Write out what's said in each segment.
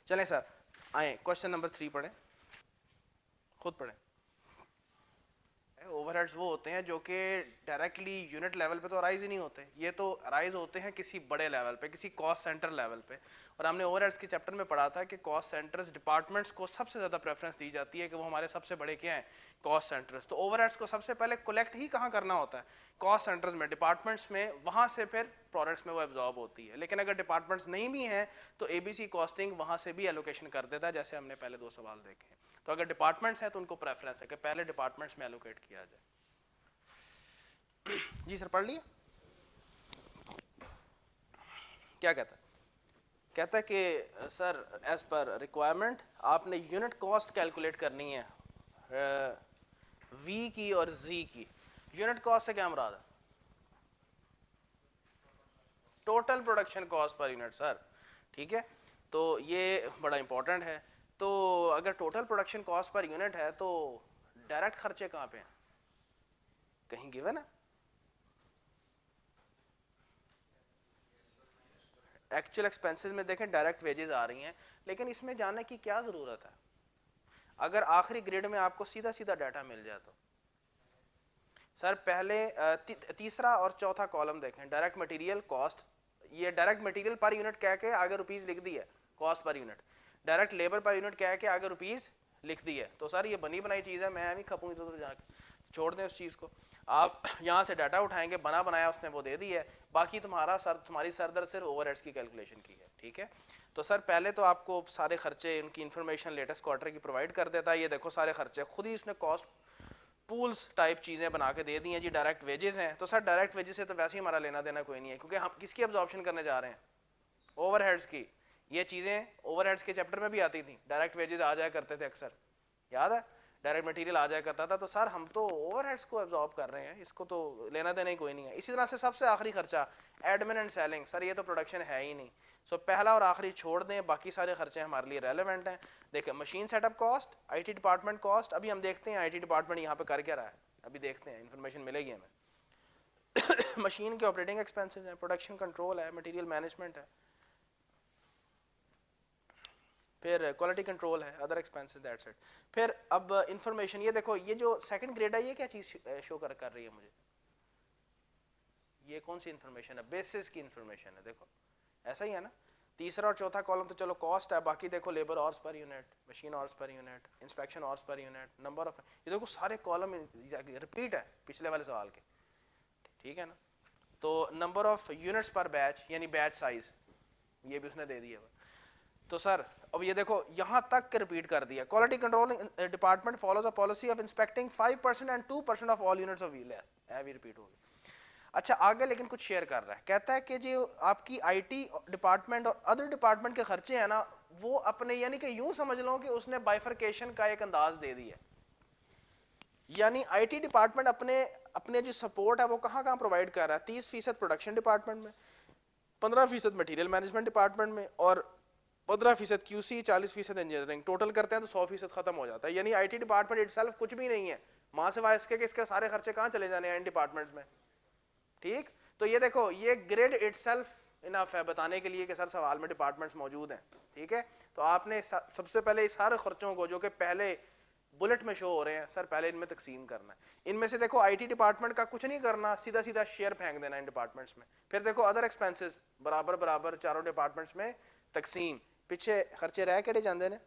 चलें सर, आए question number 3 पढ़ें, खुद पढ़ें। ओवरहेड्स वो होते हैं जो कि डायरेक्टली यूनिट लेवल पे तो अराइज ही नहीं होते, ये तो अराइज होते हैं किसी बड़े लेवल पे, किसी कॉस्ट सेंटर लेवल पे। और हमने ओवरहेड्स के चैप्टर में पढ़ा था कि कॉस्ट सेंटर्स डिपार्टमेंट्स को सबसे ज़्यादा प्रेफरेंस दी जाती है कि वो हमारे सबसे बड़े क्या हैं, कॉस्ट सेंटर्स। तो ओवरहेड्स को सबसे पहले कलेक्ट ही कहाँ करना होता है, कॉस्ट सेंटर्स में, डिपार्टमेंट्स में, वहाँ से फिर प्रोडक्ट्स में वो एब्जॉर्ब होती है। लेकिन अगर डिपार्टमेंट्स नहीं भी हैं तो एबीसी कॉस्टिंग वहाँ से भी एलोकेशन कर देता है, जैसे हमने पहले 2 सवाल देखे। तो अगर डिपार्टमेंट्स हैं तो उनको प्रेफरेंस है कि पहले डिपार्टमेंट्स में एलोकेट किया जाए। जी सर, पढ़ लिए। क्या कहता है? कहता है कि सर एज पर रिक्वायरमेंट आपने यूनिट कॉस्ट कैलकुलेट करनी है वी की और जी की। यूनिट कॉस्ट से क्या मुराद है? Total production cost per unit sir, ठीक है। तो ये बड़ा इंपॉर्टेंट है। तो अगर total production cost per unit है तो डायरेक्ट खर्चे कहाँ पे हैं? कहीं गिवन है? एक्चुअल एक्सपेंसेस में देखें डायरेक्ट वेजेस आ रही हैं, लेकिन इसमें जानने की क्या ज़रूरत है? अगर आखिरी ग्रेड में आपको सीधा सीधा डाटा मिल जाए तो सर पहले तीसरा और चौथा कॉलम देखें, डायरेक्ट मटेरियल कॉस्ट, ये डायरेक्ट मटेरियल पर यूनिट कह के आगे रुपीस लिख दी है, cost per unit. Direct labour per unit कह के आगे रुपीस लिख दी है। तो सर ये बनी बनाई चीज़ है, मैं नहीं खपूँ इधर उधर जाके, छोड़ दें उस चीज़ को। आप यहाँ से डाटा उठाएंगे, बना बनाया उसने वो दे दी है, बाकी तुम्हारी सरदर्द सिर्फ ओवरहेड्स की कैलकुलेशन की है, ठीक है। तो सर पहले तो आपको सारे खर्चे, उनकी इन्फॉर्मेशन लेटेस्ट क्वार्टर की प्रोवाइड कर देता है। ये देखो सारे खर्चे खुद ही उसने कॉस्ट पूल्स टाइप चीज़ें बना के दे दी हैं जी। डायरेक्ट वेजेस हैं तो सर डायरेक्ट वेजेस से तो वैसे ही हमारा लेना देना कोई नहीं है, क्योंकि हम किसकी अब्जॉर्प्शन करने जा रहे हैं, ओवरहेड्स की। ये चीज़ें ओवरहेड्स के चैप्टर में भी आती थी, डायरेक्ट वेजेस आ जाया करते थे अक्सर, याद है, डायरेक्ट मटेरियल आ जाया करता था। तो सर हम तो ओवरहेड्स को एब्जॉर्ब कर रहे हैं, इसको तो लेना देना ही कोई नहीं है। इसी तरह से सबसे आखिरी खर्चा एडमिन एंड सेलिंग, सर ये तो प्रोडक्शन है ही नहीं। सो पहला और आखिरी छोड़ दें, बाकी सारे खर्चे हमारे लिए रेलेवेंट हैं। देखिए machine setup cost, IT department cost. अभी हम देखते हैं आईटी डिपार्टमेंट यहाँ पे कर क्या रहा है, अभी देखते हैं, इन्फॉर्मेशन मिलेगी हमें। मशीन के ऑपरेटिंग एक्सपेंसेस हैं, प्रोडक्शन कंट्रोल है, मटेरियल मैनेजमेंट है, फिर क्वालिटी कंट्रोल है, अदर एक्सपेंसेस, दैट्स इट। फिर अब इंफॉर्मेशन, ये देखो ये जो सेकंड ग्रेड है ये क्या चीज़ शो कर रही है मुझे, ये कौन सी इंफॉर्मेशन है? बेसिस की इंफॉर्मेशन है, देखो ऐसा ही है ना। तीसरा और चौथा कॉलम तो चलो कॉस्ट है, बाकी देखो labour hours per unit, machine hours per unit, inspection hours per unit, number of, ये देखो सारे कॉलम रिपीट है पिछले वाले सवाल के, ठीक है ना। तो नंबर ऑफ यूनिट्स पर बैच यानी बैच साइज, ये भी उसने दे दिया। तो सर अब ये देखो यहाँ तक रिपीट कर दिया, quality control department follows a policy of inspecting 5% and 2% of all units of wheel, है भी रिपीट हो गई। अच्छा आगे लेकिन कुछ शेयर कर रहा है, कहता है कि जो आपकी आईटी डिपार्टमेंट और अदर डिपार्टमेंट के खर्चे हैं ना, वो अपने, यानी कि यूं समझ लो कि उसने बाइफर्केशन का एक अंदाज दे दिया। यानी आईटी डिपार्टमेंट अपने अपने जो सपोर्ट है वो कहाँ कहाँ प्रोवाइड कर रहा है, 30% प्रोडक्शन डिपार्टमेंट में, 15% मटेरियल मैनेजमेंट डिपार्टमेंट में, और 15% क्यूसी, 40% इंजीनियरिंग। टोटल करते हैं तो 100% खत्म हो जाता है। यानी आईटी डिपार्टमेंट इटसेल्फ कुछ भी नहीं है, मां सिवाय इसके कि इसके सारे खर्चे कहाँ चले जाने हैं, इन डिपार्टमेंट्स में, ठीक। तो ये देखो ये ग्रेड इटसेल्फ इनफ है बताने के लिए कि सर सवाल में डिपार्टमेंट्स मौजूद हैं, ठीक है। तो आपने सबसे पहले इस सारे खर्चों को जो कि पहले बुलेट में शो हो रहे हैं, सर पहले इनमें तकसीम करना है। इनमें से देखो आईटी डिपार्टमेंट का कुछ नहीं करना, सीधा सीधा शेयर फेंक देना इन डिपार्टमेंट्स में। फिर देखो अदर एक्सपेंसेस बराबर बराबर चारों डिपार्टमेंट्स में तकसीम। पिछे खर्चे रह केड़े जाते हैं,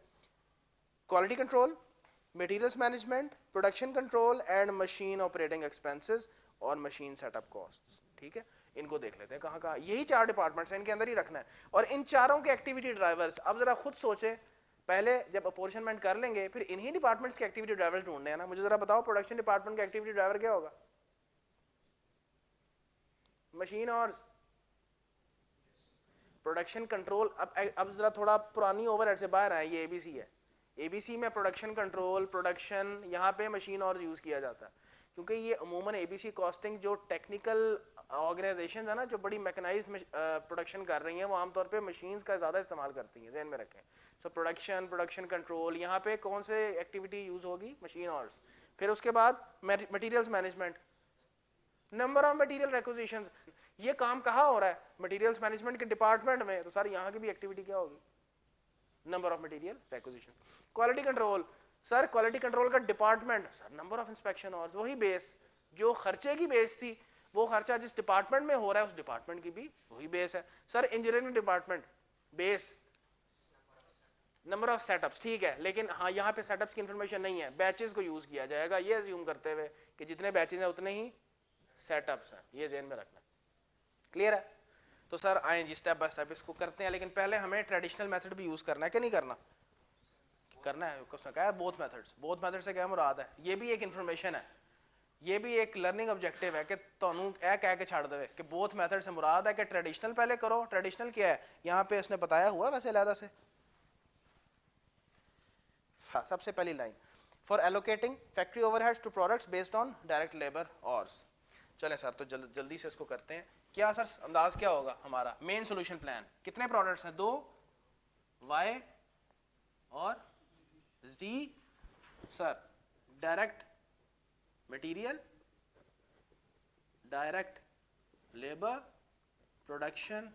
quality control, materials management, production control and machine operating expenses और मशीन सेटअप कॉस्ट्स, ठीक है। इनको देख लेते हैं कहाँ कहाँ, यही 4 डिपार्टमेंट्स हैं, इनके अंदर ही रखना है। और इन चारों के एक्टिविटी ड्राइवर्स, अब जरा खुद सोचे, पहले जब अपोर्शनमेंट कर लेंगे फिर इन्हीं डिपार्टमेंट्स के एक्टिविटी ड्राइवर्स ढूंढने हैं ना। मुझे जरा बताओ प्रोडक्शन डिपार्टमेंट का एक्टिविटी ड्राइवर क्या होगा? मशीन और प्रोडक्शन कंट्रोल। अब जरा थोड़ा पुरानी ओवरहेड से बाहर आए, ये एबीसी है, एबीसी में प्रोडक्शन कंट्रोल, प्रोडक्शन, यहाँ पे मशीन और यूज किया जाता है, क्योंकि ये अमूमन एबीसी कॉस्टिंग जो टेक्निकल ऑर्गेनाइजेशन है ना, जो बड़ी मैकेनाइज्ड प्रोडक्शन कर रही हैं, वो आमतौर पे मशीन्स का ज़्यादा इस्तेमाल करती हैं, ध्यान में रखें। सो प्रोडक्शन, प्रोडक्शन कंट्रोल, यहाँ पे कौन से एक्टिविटी यूज होगी, मशीन आवर्स। फिर उसके बाद materials management, number of material requisitions, ये काम कहाँ हो रहा है, मटीरियल्स मैनेजमेंट के डिपार्टमेंट में। तो सर यहाँ की भी एक्टिविटी क्या होगी, number of material requisition. Quality control, sir quality control का department, sir number of inspection और वही बेस, जो खर्चे की बेस थी वो खर्चा जिस डिपार्टमेंट में हो रहा है उस डिपार्टमेंट की भी वही बेस है। Sir engineering department base number of setups, ठीक है, लेकिन हाँ यहाँ पे सेटअप्स की इंफॉर्मेशन नहीं है, बैचेस को यूज किया जाएगा ये अज्यूम करते हुए कि जितने बैचेस हैं उतने ही सेटअप्स हैं, ये ध्यान में रखना। क्लियर है? तो सर आए जी स्टेप बाय स्टेप इसको करते हैं, लेकिन पहले हमें ट्रेडिशनल मेथड भी यूज करना है कि नहीं करना? करना है। उसने कहा बोथ मेथड्स, बोथ मेथड से क्या मुराद है? ये भी एक इन्फॉर्मेशन है, ये भी एक लर्निंग ऑब्जेक्टिव है कि तुहानू ए कह के छाड़ देवे कि बोथ मेथड से मुराद है कि ट्रेडिशनल पहले करो। ट्रेडिशनल क्या है यहाँ पे उसने बताया हुआ वैसे अलहदा से। हाँ, सबसे पहली line for allocating factory overheads to products based on direct labour hours. चलें सर तो जल्दी से इसको करते हैं। क्या सर अंदाज क्या होगा हमारा मेन सोल्यूशन प्लान? कितने प्रोडक्ट्स हैं? 2 Y और Z। Sir direct material, direct labour, production,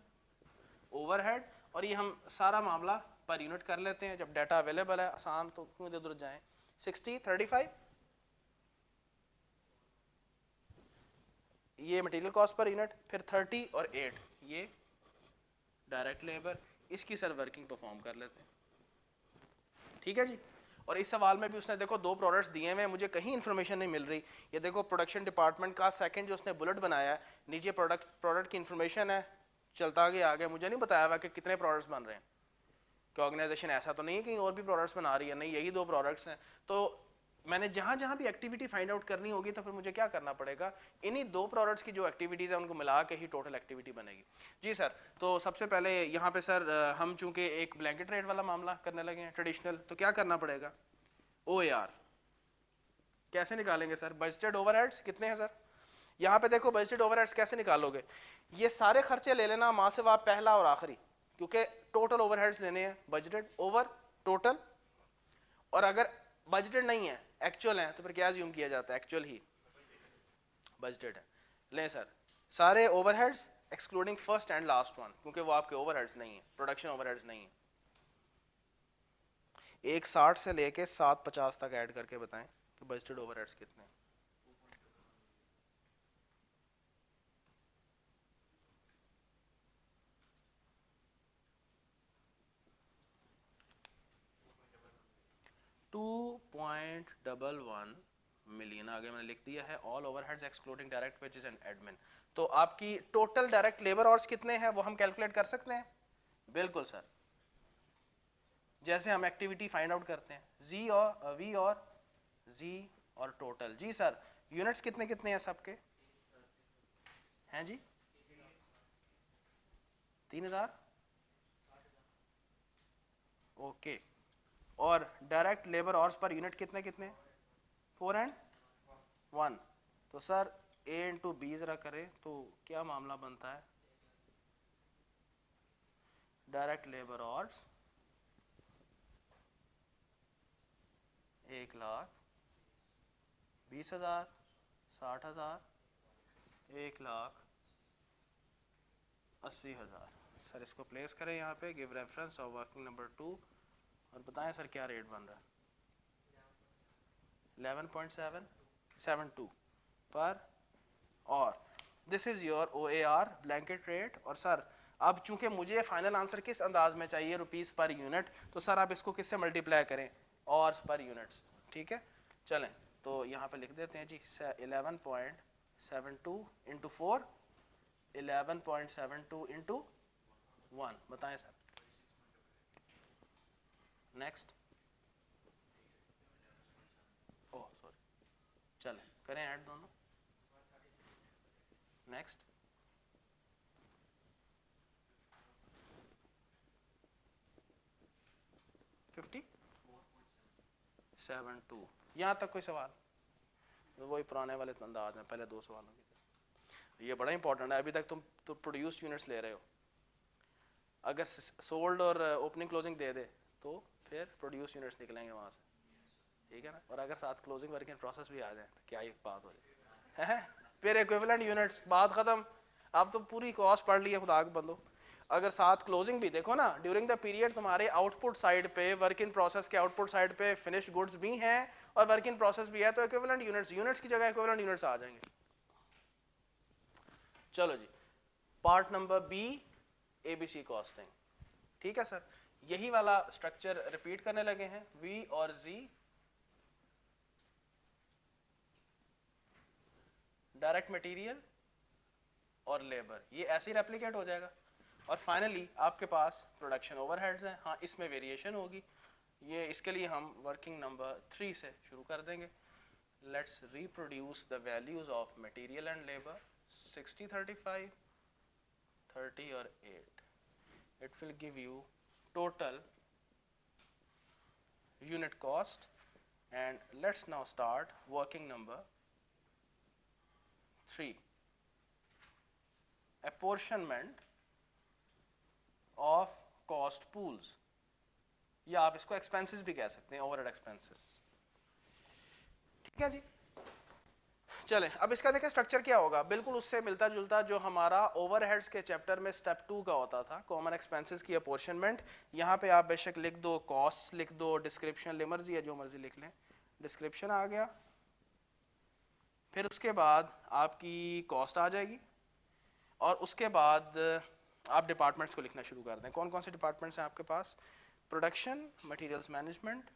overhead, और ये हम सारा मामला पर यूनिट कर लेते हैं जब डाटा अवेलेबल है, आसान तो क्यों इधर उधर जाएं। 60 35 ये मटेरियल कॉस्ट पर यूनिट, फिर 30 और 8 ये डायरेक्ट लेबर, इसकी सर वर्किंग परफॉर्म कर लेते हैं। ठीक है जी। और इस सवाल में भी उसने देखो 2 प्रोडक्ट्स दिए हुए हैं, मुझे कहीं इंफॉर्मेशन नहीं मिल रही। ये देखो प्रोडक्शन डिपार्टमेंट का सेकंड जो उसने बुलेट बनाया है, नीचे प्रोडक्ट की इंफॉर्मेशन है, चलता गया आगे, मुझे नहीं बताया हुआ कि कितने प्रोडक्ट्स बन रहे हैं, कि ऑर्गेनाइजेशन ऐसा तो नहीं है कि और भी प्रोडक्ट्स बना रही है, नहीं यही 2 प्रोडक्ट्स हैं। तो मैंने जहां जहां भी एक्टिविटी फाइंड आउट करनी होगी तो फिर मुझे क्या करना पड़ेगा, इन्हीं 2 प्रोडक्ट्स की जो एक्टिविटीज है उनको मिला के ही टोटल एक्टिविटी बनेगी। जी सर, तो सबसे पहले यहाँ पे सर हम चूंकि एक ब्लैंकेट रेट वाला मामला करने लगे हैं ट्रेडिशनल, तो क्या करना पड़ेगा? OAR कैसे निकालेंगे सर? बजटेड ओवरहेड्स कितने हैं सर? यहाँ पे देखो बजटेड ओवरहेड्स कैसे निकालोगे, ये सारे खर्चे ले लेना माँ से आप पहला और आखिरी, क्योंकि टोटल ओवरहेड्स लेने हैं, बजटेड ओवर टोटल। और अगर बजटेड नहीं है एक्चुअल है तो फिर क्या अज्यूम किया जाता है? एक्चुअल ही बजटेड है। लें सर सारे overheads excluding first and last one, क्योंकि वो आपके ओवरहेड्स नहीं है, प्रोडक्शन ओवरहेड्स नहीं है। 160 से लेके 750 तक ऐड करके बताएं कि बजटेड ओवरहेड्स कितने हैं। $2.11 मिलियन आगे मैंने लिख दिया है। All overheads excluding direct wages and admin. तो आपकी टोटल डायरेक्ट लेबर आवर्स कितने हैं वो हम कैलकुलेट कर सकते हैं? बिल्कुल सर, जैसे हम एक्टिविटी फाइंड आउट करते हैं, जी और वी और जी और टोटल। जी सर यूनिट्स कितने कितने हैं सबके? हैं जी 3000। ओके, और direct labour hours per unit कितने कितने? 4 and 1। तो सर A into B जरा करें तो क्या मामला बनता है? Direct labour hours 1,20,000, 60,000, 1,80,000। सर इसको प्लेस करें यहाँ पे, गिव रेफरेंस और वर्किंग नंबर 2 और बताएं सर क्या रेट बन रहा है? 11.772 पर, और this is your OAR blanket rate. और सर अब चूंकि मुझे फाइनल आंसर किस अंदाज में चाहिए, रुपीस पर यूनिट, तो सर आप इसको किससे मल्टीप्लाई करें? और पर यूनिट्स। ठीक है, चलें तो यहाँ पे लिख देते हैं जी 11.72 इंटू 4, 11.72 इंटू 1। बताएं सर नेक्स्ट। ओह सॉरी, चलें करें ऐड दोनों। नेक्स्ट 50.72। यहाँ तक कोई सवाल? तो वही पुराने वाले अंदाज में पहले 2 सवालों की तरह। ये बड़ा इंपॉर्टेंट है, अभी तक तुम तो प्रोड्यूस यूनिट्स ले रहे हो, अगर सोल्ड और ओपनिंग क्लोजिंग दे दे तो फिर प्रोड्यूस यूनिट्स निकलेंगे वहाँ से, ठीक है ना। और अगर साथ क्लोजिंग वर्क इन प्रोसेस भी आ जाए तो क्या ही बात हो जाए, फिर इक्विवेलेंट यूनिट्स, बात खत्म। आप तो पूरी कॉस्ट पढ़ ली है खुदा के बंदो। अगर साथ क्लोजिंग भी देखो ना, ड्यूरिंग द पीरियड तुम्हारे आउटपुट साइड पे, वर्क इन प्रोसेस के आउटपुट साइड पे फिनिश्ड गुड्स भी हैं और वर्क इन प्रोसेस भी है, तो इक्विवेलेंट यूनिट्स की जगह इक्विवेलेंट यूनिट्स आ जाएंगे। चलो जी, part number B, ABC costing. ठीक है सर, यही वाला स्ट्रक्चर रिपीट करने लगे हैं, वी और जी, डायरेक्ट मटेरियल और लेबर, ये ऐसे ही रेप्लिकेट हो जाएगा। और फाइनली आपके पास प्रोडक्शन ओवरहेड्स हैं। हाँ, इसमें वेरिएशन होगी, ये इसके लिए हम वर्किंग नंबर 3 से शुरू कर देंगे। Let's reproduce the values of material and labour, 60, 35, 30 और 8। It will give you total unit cost. And let's now start working number 3, apportionment of cost pools, या आप इसको एक्सपेंसेस भी कह सकते हैं, ओवरहेड एक्सपेंसेस। ठीक है जी, चलें अब इसका देखें स्ट्रक्चर क्या होगा, बिल्कुल उससे मिलता जुलता जो हमारा ओवरहेड्स के चैप्टर में स्टेप 2 का होता था, कॉमन एक्सपेंसेस की अपॉर्शनमेंट। यहाँ पे आप बेशक लिख दो कॉस्ट, लिख दो डिस्क्रिप्शन, ले मर्जी है जो मर्जी लिख लें। डिस्क्रिप्शन आ गया, फिर उसके बाद आपकी कॉस्ट आ जाएगी, और उसके बाद आप डिपार्टमेंट्स को लिखना शुरू कर दें। कौन कौन से डिपार्टमेंट्स हैं आपके पास? प्रोडक्शन, मटेरियल्स मैनेजमेंट,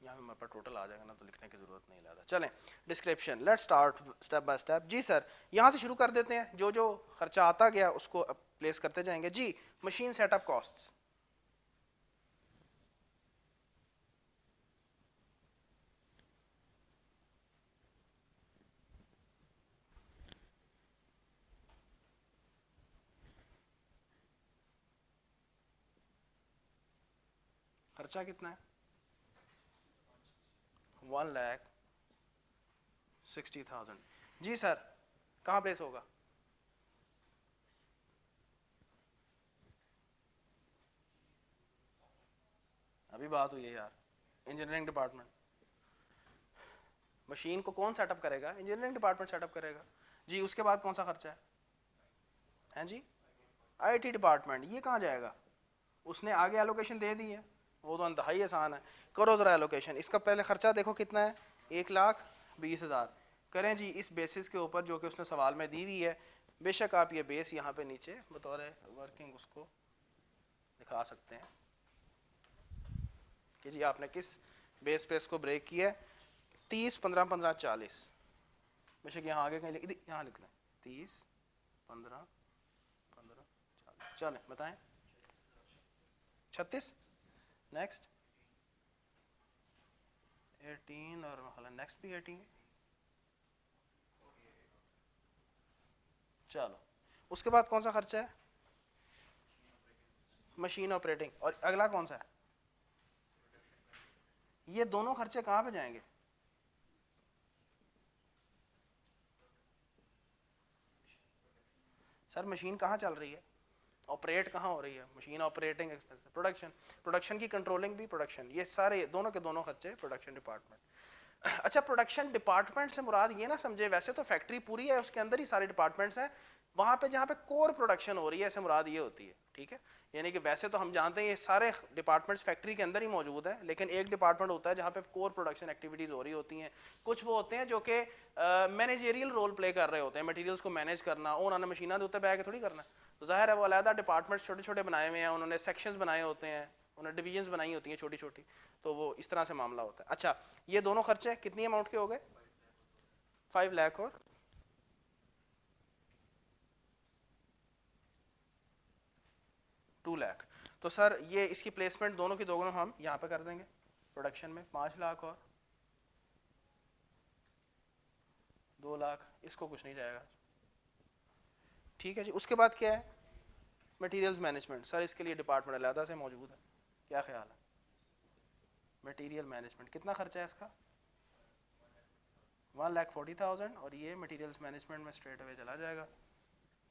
यहाँ पे हमारे पास टोटल आ जाएगा ना, तो लिखने की जरूरत नहीं ज़्यादा। चलें description, let's start step by step. जी सर, यहाँ से शुरू कर देते हैं, जो जो खर्चा आता गया उसको प्लेस करते जाएंगे। जी, मशीन सेटअप कॉस्ट्स, खर्चा कितना है? 1,60,000। जी सर, कहाँ प्लेस होगा? अभी बात हुई है यार, इंजीनियरिंग डिपार्टमेंट। मशीन को कौन सेटअप करेगा? इंजीनियरिंग डिपार्टमेंट सेटअप करेगा। जी, उसके बाद कौन सा खर्चा है? हैं जी, आईटी डिपार्टमेंट। ये कहाँ जाएगा? उसने आगे एलोकेशन दे दी है, वो तो इंतहाई आसान है। करो ज़रा एलोकेशन, इसका पहले खर्चा देखो कितना है, 1,20,000। करें जी इस बेसिस के ऊपर जो कि उसने सवाल में दी हुई है। बेशक आप ये बेस यहाँ पे नीचे बतौर वर्किंग उसको दिखा सकते हैं कि जी आपने किस बेस पे इसको ब्रेक किया है। 30, 15, 15, 40। बेशक यहाँ आगे कहीं यहाँ लिख लें, 30, 15, 15, 40। चलें बताएं। 36, नेक्स्ट 18 और नेक्स्ट भी 18। चलो उसके बाद कौन सा खर्चा है? Machine operating. और अगला कौन सा है? ये दोनों खर्चे कहाँ पे जाएंगे? सर मशीन कहाँ चल रही है, ऑपरेट कहाँ हो रही है? Machine operating expense, production, production की कंट्रोलिंग भी प्रोडक्शन, ये सारे दोनों के दोनों खर्चे प्रोडक्शन डिपार्टमेंट। अच्छा, प्रोडक्शन डिपार्टमेंट से मुराद ये ना समझे, वैसे तो फैक्ट्री पूरी है, उसके अंदर ही सारे डिपार्टमेंट्स हैं, वहाँ पे जहाँ पे कोर प्रोडक्शन हो रही है, ऐसे मुराद ये होती है। ठीक है, यानी कि वैसे तो हम जानते हैं ये सारे डिपार्टमेंट्स फैक्ट्री के अंदर ही मौजूद है, लेकिन एक डिपार्टमेंट होता है जहाँ पे कोर प्रोडक्शन एक्टिविटीज़ हो रही होती हैं। कुछ वो होते हैं जो कि मैनेजेरियल रोल प्ले कर रहे होते हैं, मटीरियल्स को मैनेज करना, उन्होंने मशीना के उत्ते बैग थोड़ी करना, तो जाहिर है वो अलहदा डिपार्टमेंट्स छोटे छोटे बनाए हुए हैं, उन्होंने सेक्शंस बनाए होते हैं, उन्होंने डिवीजन्स बनाई होती हैं छोटी छोटी, तो वो इस तरह से मामला होता है। अच्छा, ये दोनों खर्चे कितनी अमाउंट के हो गए? 5 लाख और 2 लाख। तो सर ये इसकी प्लेसमेंट दोनों की दोनों हम यहाँ पे कर देंगे। प्रोडक्शन में 5 लाख और 2 लाख, इसको कुछ नहीं जाएगा। ठीक है जी। उसके बाद क्या है, मटेरियल्स मैनेजमेंट। सर इसके लिए डिपार्टमेंट अलहदा से मौजूद है, क्या ख्याल है? मटेरियल मैनेजमेंट कितना खर्चा है इसका? 1,40,000 और ये मटेरियल्स मैनेजमेंट में स्ट्रेट अवे चला जाएगा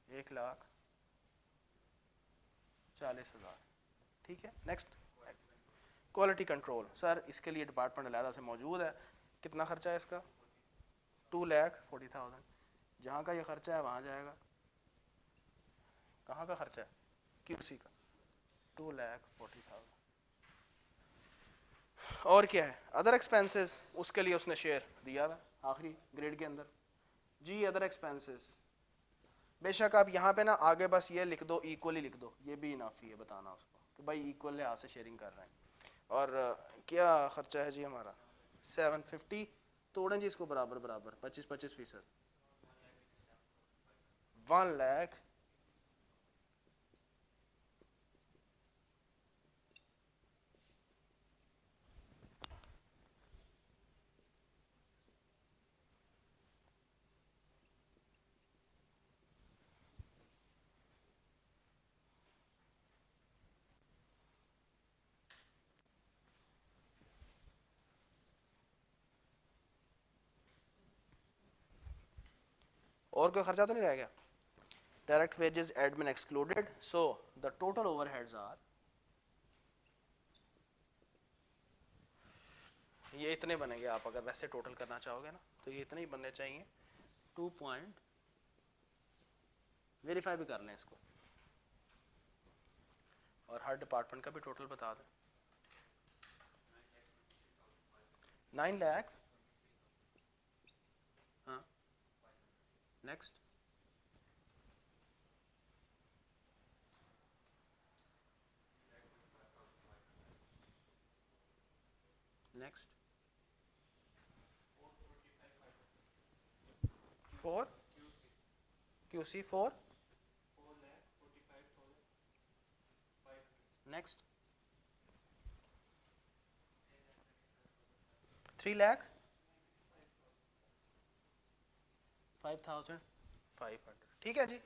1,40,000। ठीक है। Next, quality control. सर इसके लिए डिपार्टमेंट अलहदा से मौजूद है, कितना खर्चा है इसका? 2,40,000। जहाँ का ये खर्चा है वहाँ जाएगा। कहाँ का खर्चा है? QC का 2,40,000। और क्या है? अदर एक्सपेंसेस, उसके लिए उसने शेयर दिया हुआ आखिरी ग्रेड के अंदर जी। अदर एक्सपेंसेस बेशक आप यहाँ पे ना आगे बस ये लिख दो, इक्वली लिख दो, ये भी इनाफी है बताना उसको कि भाई इक्वल लिहाज से शेयरिंग कर रहे हैं। और क्या खर्चा है जी हमारा? 750। तोड़ें जी इसको बराबर बराबर, 25-25%, 1 लाख। और कोई खर्चा तो नहीं रह गया? Direct wages admin excluded, so the total overheads are, ये इतने बनेंगे। आप अगर वैसे टोटल करना चाहोगे ना तो ये इतने ही बनने चाहिए। 2 पॉइंट, वेरीफाई भी कर लें इसको, और हर डिपार्टमेंट का भी टोटल बता दें। 9 लाख। हाँ, नेक्स्ट। Next 4 QC 4। नेक्स्ट 3,05,500। ठीक है जी।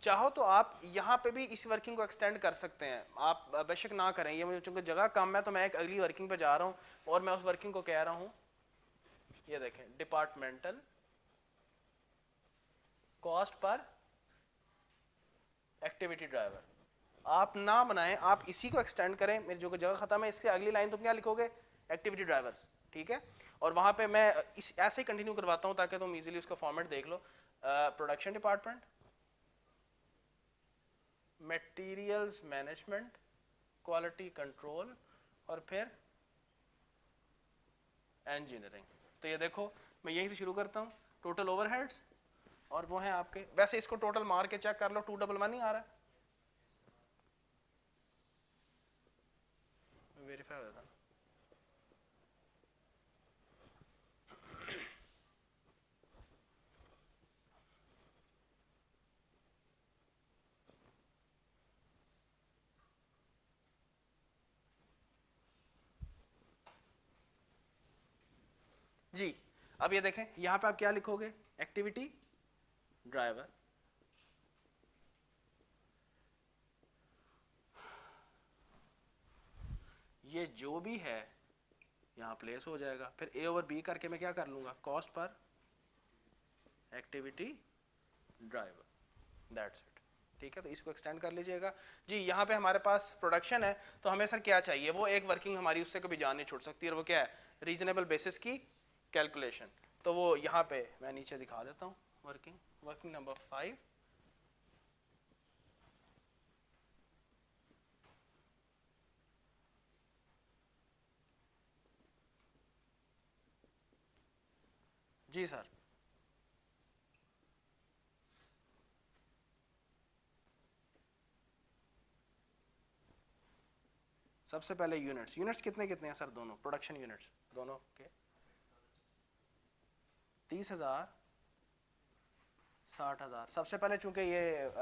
चाहो तो आप यहाँ पे भी इस वर्किंग को एक्सटेंड कर सकते हैं, आप बेशक ना करें। ये मुझे चूंकि जगह कम है तो मैं एक अगली वर्किंग पे जा रहा हूँ और मैं उस वर्किंग को कह रहा हूँ, ये देखें, departmental cost per activity driver. आप ना बनाएं, आप इसी को एक्सटेंड करें। मेरी जो जगह खत्म है, इसके अगली लाइन तुम क्या लिखोगे? Activity drivers. ठीक है। और वहां पे मैं इस ऐसे ही कंटिन्यू करवाता हूं ताकि तुम इजीली उसका फॉर्मेट देख लो। Production department, materials management, quality control, और फिर इंजीनियरिंग। तो ये देखो मैं यहीं से शुरू करता हूँ। टोटल ओवरहेड्स, और वो है आपके, वैसे इसको टोटल मार के चेक कर लो, 211 ही आ रहा है। वेरीफाई हो जाता है। जी अब ये देखें, यहां पे आप क्या लिखोगे? Activity driver. ये जो भी है यहाँ प्लेस हो जाएगा। फिर ए ओवर बी करके मैं क्या कर लूंगा? Cost per activity driver, that's it. ठीक है। तो इसको एक्सटेंड कर लीजिएगा जी। यहाँ पे हमारे पास प्रोडक्शन है, तो हमें सर क्या चाहिए? वो एक वर्किंग हमारी उससे कभी जान नहीं छूट सकती, और वो क्या है? रीजनेबल बेसिस की कैलकुलेशन। तो वो यहाँ पे मैं नीचे दिखा देता हूँ। वर्किंग नंबर 5, जी सर। सबसे पहले यूनिट्स कितने कितने हैं सर? दोनों प्रोडक्शन यूनिट्स दोनों के 30,000, 60,000। सबसे पहले चूंकि ये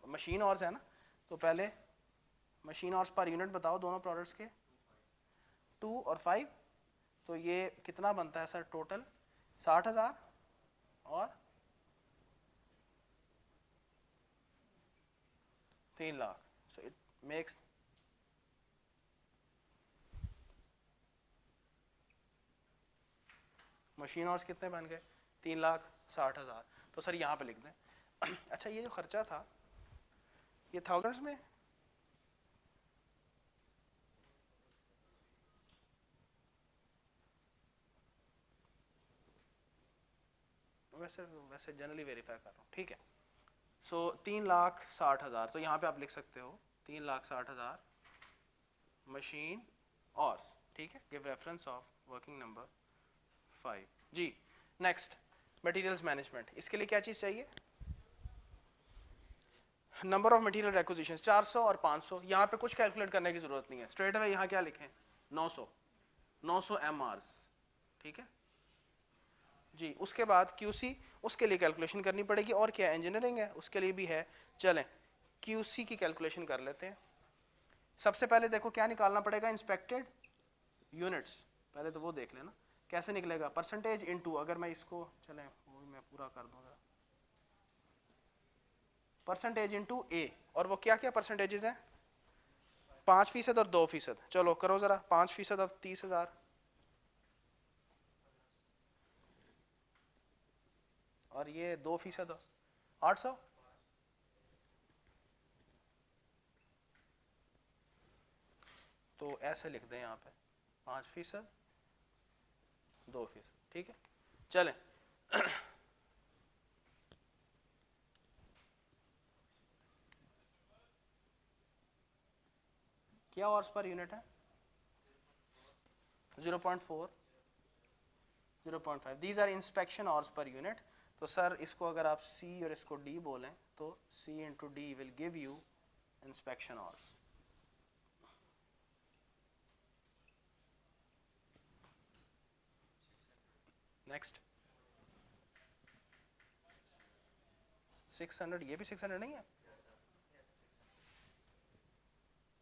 मशीन हॉर्स है ना, तो पहले मशीन हॉर्स पर यूनिट बताओ दोनों प्रोडक्ट्स के। 2 और 5, तो ये कितना बनता है सर टोटल 60,000 और 3 lakh, so it makes machine hours कितने बन गए 3,60,000। तो सर यहाँ पे लिख दें अच्छा ये जो खर्चा था ये थाउजेंड्स में, वैसे वैसे जनरली वेरीफाई कर रहा हूँ, ठीक है। सो 3,60,000, तो यहाँ पे आप लिख सकते हो 3,60,000 मशीन आवर्स, ठीक है। Give reference of working number 5 जी। नेक्स्ट मटेरियल्स मैनेजमेंट, इसके लिए क्या चीज़ चाहिए, नंबर ऑफ मटेरियल रिक्विजिशंस 400 और 500। यहाँ पे कुछ कैलकुलेट करने की जरूरत नहीं है, स्ट्रेट अवे यहाँ क्या लिखें 900 MRs, ठीक है जी। उसके बाद QC, उसके लिए कैलकुलेशन करनी पड़ेगी, और क्या इंजीनियरिंग है उसके लिए भी है। चलें QC की कैलकुलेशन कर लेते हैं। सबसे पहले देखो क्या निकालना पड़ेगा, इंस्पेक्टेड यूनिट्स, पहले तो वो देख लेना कैसे निकलेगा, परसेंटेज इनटू, अगर मैं इसको चलें वो मैं पूरा कर दूंगा, परसेंटेज इनटू A, और वो क्या क्या परसेंटेजेस हैं 5% और 2%। चलो करो जरा 5% ऑफ 30,000 और ये 2% 800, तो ऐसे लिख दें यहाँ पे 5% 2%, ठीक है। चलें क्या आवर्स पर यूनिट है 0.4 0.5, दीज आर इंस्पेक्शन आवर्स पर यूनिट। तो सर इसको अगर आप C और इसको D बोलें तो C into D will give you inspection hours. Next 600, ये भी 600 नहीं है,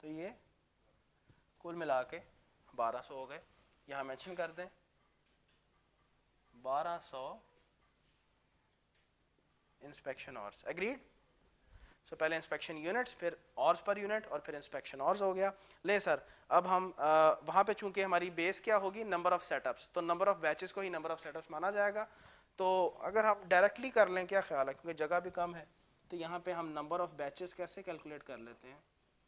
तो ये कुल मिला के 1200 हो गए। यहाँ मेंशन कर दें 1200 इंस्पेक्शन आवर्स, एग्रीड। सो पहले इंस्पेक्शन यूनिट्स, फिर आवर्स पर यूनिट, और फिर इंस्पेक्शन आवर्स हो गया। ले सर अब हम वहाँ पे चूंकि हमारी बेस क्या होगी नंबर ऑफ सेटअप्स, तो नंबर ऑफ बैचेस को ही नंबर ऑफ सेटअप्स माना जाएगा। तो अगर हम डायरेक्टली कर लें, क्या ख्याल है, क्योंकि जगह भी कम है, तो यहाँ पे हम नंबर ऑफ बैचेस कैसे कैलकुलेट कर लेते हैं।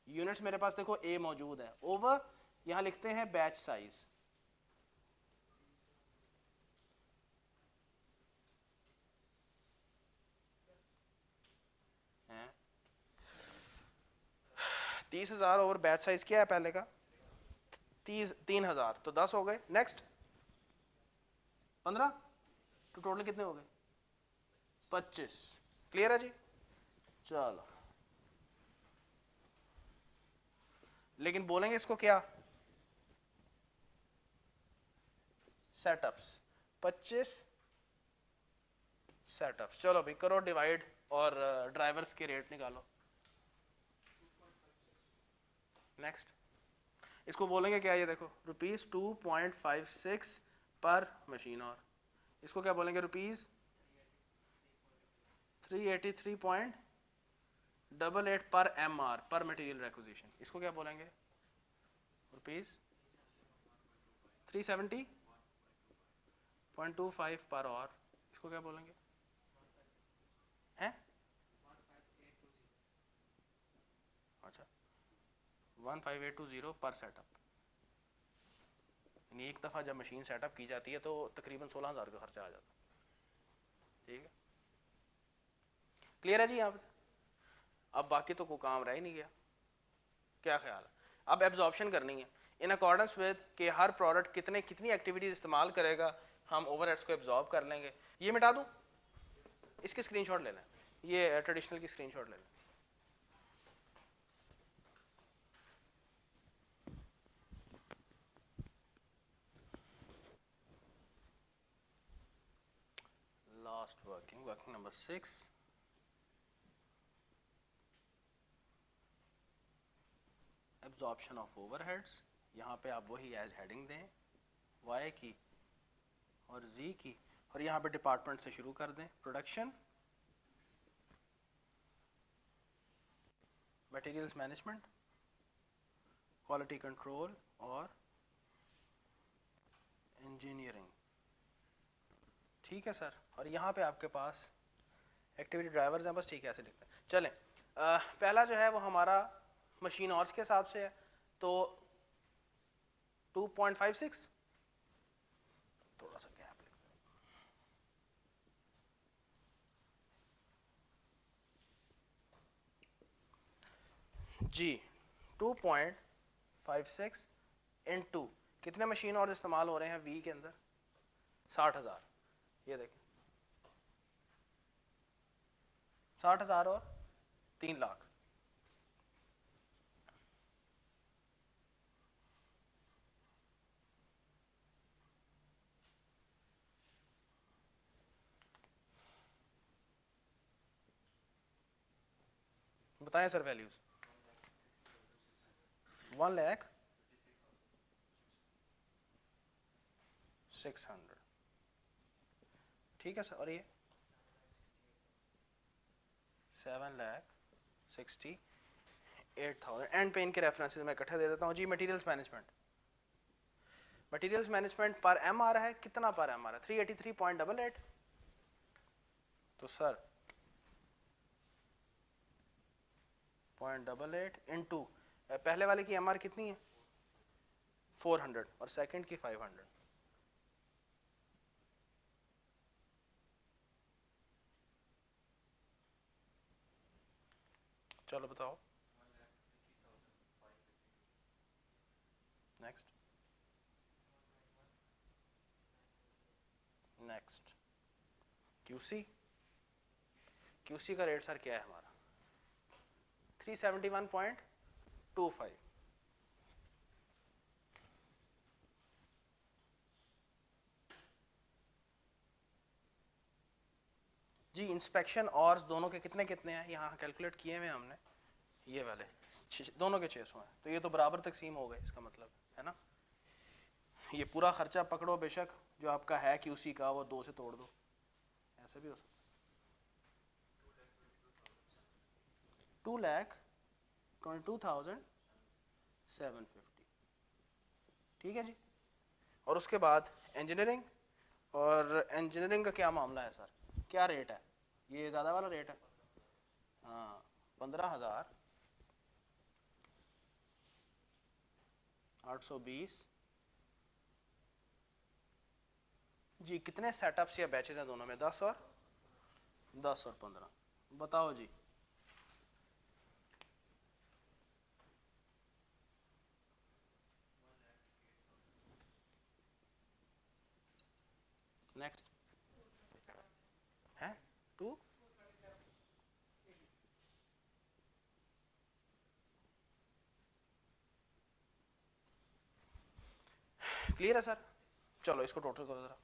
यूनिट्स मेरे पास देखो A मौजूद है, ओवर यहाँ लिखते हैं बैच साइज, है 30,000 ओवर बैच साइज क्या है पहले का 3,000, तो 10 हो गए। नेक्स्ट 15, तो टोटल कितने हो गए 25। क्लियर है जी। चलो लेकिन बोलेंगे इसको क्या सेटअप्स, 25 सेटअप्स। चलो भाई करो डिवाइड और ड्राइवर्स के रेट निकालो। नेक्स्ट इसको बोलेंगे क्या, ये देखो ₹2.56 पर मशीन, और इसको क्या बोलेंगे ₹383.88 पर MR पर मटेरियल रिक्विजिशन। इसको क्या बोलेंगे ₹370.25 पर आवर। इसको क्या बोलेंगे हैं, अच्छा 15820 पर सेटअप। यानी एक दफ़ा जब मशीन सेटअप की जाती है तो तकरीबन 16,000 का खर्चा आ जाता है, ठीक है। क्लियर है जी यहाँ पे। अब बाकी तो कोई काम रह ही नहीं गया, क्या ख्याल है। अब एब्जॉर्प्शन करनी है इन अकॉर्डेंस विद कि हर प्रोडक्ट कितनी एक्टिविटीज इस्तेमाल करेगा, हम ओवरहेड्स को एब्जॉर्ब कर लेंगे। ये मिटा दूं, इसकी स्क्रीनशॉट ले लें, ये ट्रेडिशनल की स्क्रीनशॉट ले लें। Last working number 6, absorption of overheads. यहाँ पे आप वही एज हेडिंग दें वाई की और जी की, और यहाँ पे डिपार्टमेंट से शुरू कर दें, production, materials management, quality control और इंजीनियरिंग। ठीक है सर, और यहाँ पे आपके पास एक्टिविटी ड्राइवर्स हैं, बस ठीक है, ऐसे लिखते हैं। चलें, पहला जो है वो हमारा मशीन आवर्स के हिसाब से है, तो 2.56, थोड़ा सा गैप लिखते हैं जी। 2.56 इंटू कितने मशीन आवर्स इस्तेमाल हो रहे हैं वी के अंदर? 60,000। ये देखें 60,000 और 3 लाख। बताएं सर वैल्यूज। 1,06,000। ठीक है सर, और ये 7,68,000। एंड पे इनके रेफरेंसेस मैं इकट्ठे दे देता हूँ जी। मटेरियल्स मैनेजमेंट, मटेरियल्स मैनेजमेंट पर एम आ रहा है, कितना पर एम आ रहा है? 383.88। तो सर 0.88 इंटू पहले वाले की एम आर कितनी है? 400 और सेकंड की 500। चलो बताओ नेक्स्ट। नेक्स्ट क्यूसी, क्यूसी का रेट सर क्या है हमारा? 371.25। जी इंस्पेक्शन और दोनों के कितने कितने हैं यहाँ कैलकुलेट किए हुए हमने, ये वाले दोनों के 600 हैं, तो ये तो बराबर तकसीम हो गए, इसका मतलब है ना। ये पूरा खर्चा पकड़ो बेशक जो आपका है क्यूसी का, वो 2 से तोड़ दो, ऐसे भी हो सकता है। 2,22,750। ठीक है जी। और उसके बाद इंजीनियरिंग, और इंजीनियरिंग का क्या मामला है सर, क्या रेट है? ये ज़्यादा वाला रेट है, हाँ 15,820 जी। कितने सेटअप्स या बैचेस हैं दोनों में? 10 और 15। बताओ जी। नेक्स्ट है 2। क्लियर है सर? चलो इसको टोटल करो जरा।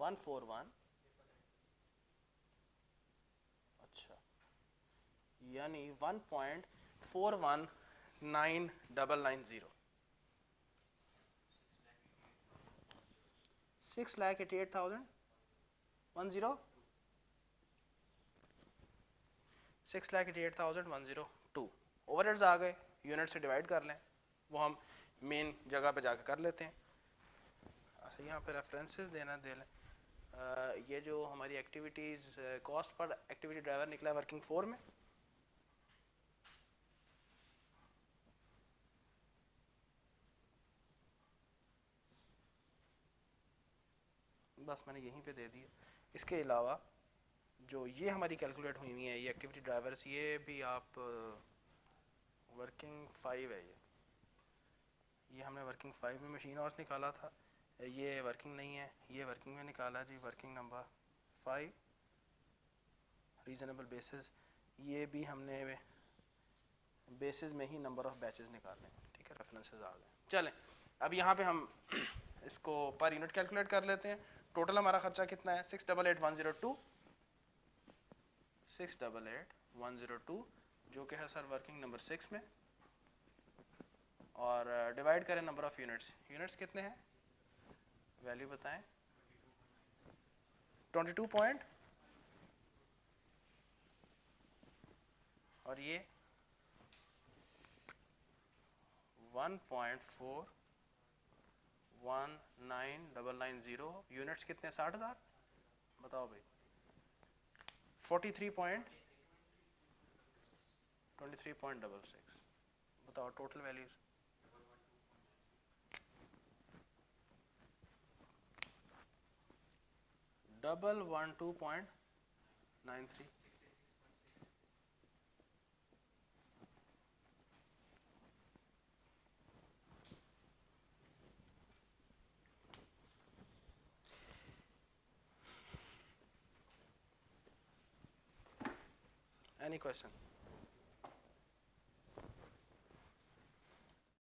वन फोर वन, अच्छा यानी 1.419990, 6,88,102, 6,88,102। ओवरहेड्स आ गए, यूनिट से डिवाइड कर लें, वो हम मेन जगह पे जाकर कर लेते हैं। अच्छा यहाँ पे रेफरेंसेस देना दे लें। ये जो हमारी activities cost per activity driver निकला वर्किंग 4 में, बस मैंने यहीं पे दे दिया। इसके अलावा जो ये हमारी कैलकुलेट हुई हुई है ये एक्टिविटी ड्राइवर्स, ये भी आप वर्किंग 5 है, ये हमने वर्किंग 5 में मशीन आवर्स निकाला था, ये वर्किंग नहीं है, ये वर्किंग में निकाला जी, वर्किंग नंबर 5 रीज़नेबल बेसिस। ये भी हमने बेसिस में ही नंबर ऑफ बैचेस निकालने, ठीक है, रेफरेंसेस आ गए। चलें अब यहाँ पे हम इसको पर यूनिट कैलकुलेट कर लेते हैं। टोटल हमारा खर्चा कितना है 688,102 688,102 जो कि है सर वर्किंग नंबर 6 में, और डिवाइड करें नंबर ऑफ यूनिट्स। यूनिट्स कितने हैं वैल्यू बताएं। 22 पॉइंट और ये 1.41990 यूनिट्स कितने 60,000 बताओ भाई। 23.66 बताओ total values. Double 12.93 Any question?